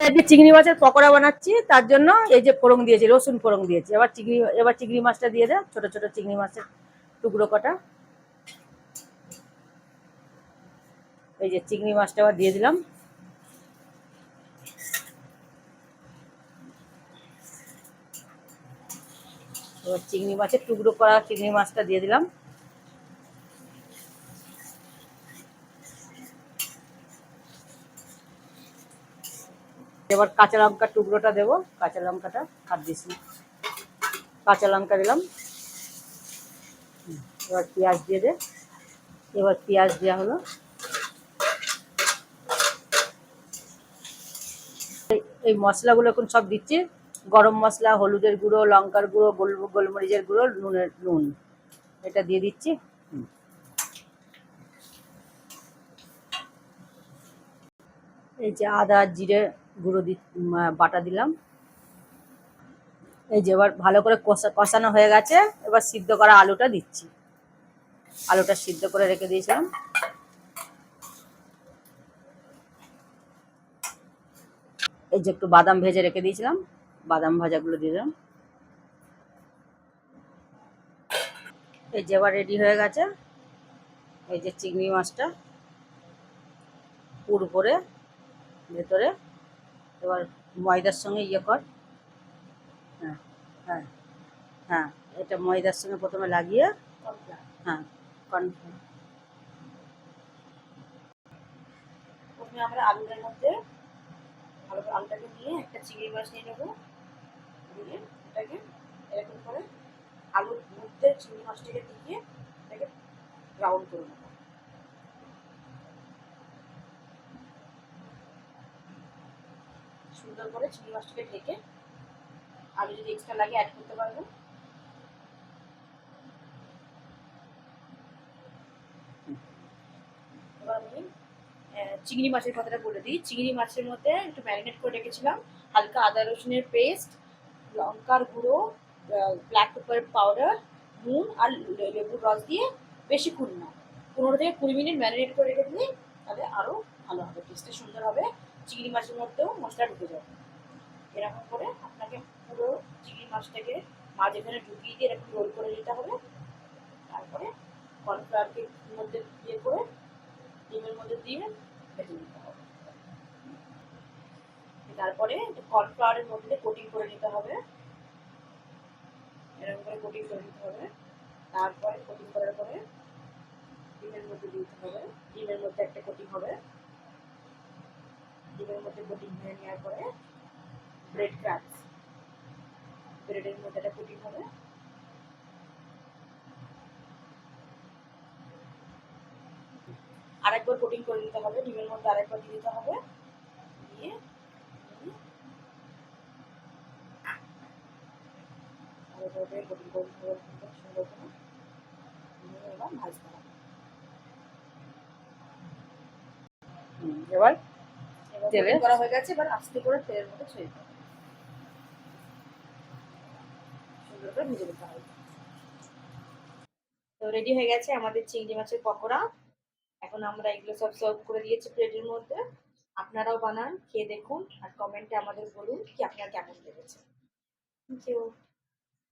এই যে চিংড়ি মাছের পকোড়া বানাচ্ছি, তার জন্য এই যে ফোড়ন দিয়েছি, রসুন ফোড়ন দিয়েছি। এবার চিংড়ি মাছটা দিয়ে দে, ছোট ছোট চিংড়ি মাছের টুকরো কটা। এই যে চিংড়ি মাছটা আবার দিয়ে দিলাম। এবার চিংড়ি মাছের টুকরো করা চিংড়ি মাছটা দিয়ে দিলাম। এবার কাঁচা লঙ্কার টুকরোটা দেবো, কাঁচা লঙ্কাটা আর দিস না, কাঁচা লঙ্কা দিলাম। এবার পেঁয়াজ দিয়ে দে। এবার পেঁয়াজ দেওয়া হলো। এই মশলাগুলো এখন সব দিচ্ছি, গরম মশলা, হলুদের গুঁড়ো, লঙ্কার গুঁড়ো, গোলমরিচের গুঁড়ো, নুন এটা দিয়ে দিচ্ছি। এই যে আদা জিরে গুঁড়ো বাটা দিলাম। এই যে এবার ভালো করে কষানো হয়ে গেছে। এবার সিদ্ধ করা আলুটা দিচ্ছি। আলুটা সিদ্ধ করে রেখে দিয়েছিলাম। এই যে একটু বাদাম ভেজে রেখে দিয়েছিলাম, বাদাম ভাজাগুলো দিয়ে দিলাম। এই যে এবার রেডি হয়ে গেছে। এই যে চিংড়ি মাছটা পুর করে ভেতরে, এবার ময়দার সঙ্গে ইয়ে কর। হ্যাঁ হ্যাঁ হ্যাঁ, এটা ময়দার সঙ্গে প্রথমে লাগিয়ে, হ্যাঁ কর্নফ্লাওয়ার। প্রথমে আমরা আলুটার মধ্যে ভালো করে আলুটাকে নিয়ে একটা চিংড়ি মাছ নিয়ে নেবো, দিয়ে এটাকে এরকম করে আলুর মধ্যে চিংড়ি মাছটাকে দিয়ে এটাকে রাউন্ড করে নেবো। সুন্দর করে চিংড়ি মাছটাকে ঢেকে, আলু যদি এক্সট্রা লাগে অ্যাড করতে পারবো। এবার আমি চিংড়ি মাছের কথাটা বলে দিই। চিংড়ি মাছের মধ্যে একটু ম্যারিনেট করে রেখেছিলাম হালকা আদা রসুনের পেস্ট, লঙ্কার গুঁড়ো, ব্ল্যাক পেপার পাউডার, নুন আর লেবুর রস দিয়ে বেশিক্ষণ না, 15 থেকে 20 মিনিট ম্যারিনেট করে রেখে দিলে তাহলে আরও ভালো হবে, টেস্টটা সুন্দর হবে, চিংড়ি মাছের মধ্যেও মশলা ঢুকে যাবে। এরকম করে আপনাকে পুরো চিংড়ি মাছটাকে মাছ এখানে ঢুকিয়ে দিয়ে এরকম রোল করে নিতে হবে। তারপরে কর্নফ্লাওয়ারকে মধ্যে ইয়ে করে ডিমের মধ্যে দিয়ে ভেজে নিতে হবে। তারপরে কর্নফ্লাওয়ারের মধ্যে কোটিং করে নিতে হবে, এরকম করে কোটিং করে নিতে হবে। তারপরে কোটিং করার পরে ডিমের মধ্যে দিতে হবে, ডিমের মধ্যে একটা কোটিং হবে, ডিমের মধ্যে কোটিং হয়ে নেওয়ার পরে ব্রেড ক্রাম্বস, ব্রেডের মধ্যে একটা কোটিং হবে। আরেকবার কোটিং করে দিতে হবে, ডিমের মধ্যে আরেকবার দিয়ে দিতে হবে, দিয়ে আরেকবার কোটিং করে দিতে হবে সুন্দর করে, এবার ভাজতে হবে। এবার তেলে করা হয়ে গেছে, এবার আস্তে করে তেলের মধ্যে ছেড়ে দিতে হবে, সুন্দর করে ভেজে দিতে হবে। তো রেডি হয়ে গেছে আমাদের চিংড়ি মাছের পকোড়া। এখন আমরা এগুলো সব সার্ভ করে দিয়েছি প্লেটের মধ্যে। আপনারাও বানান, খেয়ে দেখুন আর কমেন্টে আমাদের বলুন কি আপনার কেমন লেগেছে। Thank you.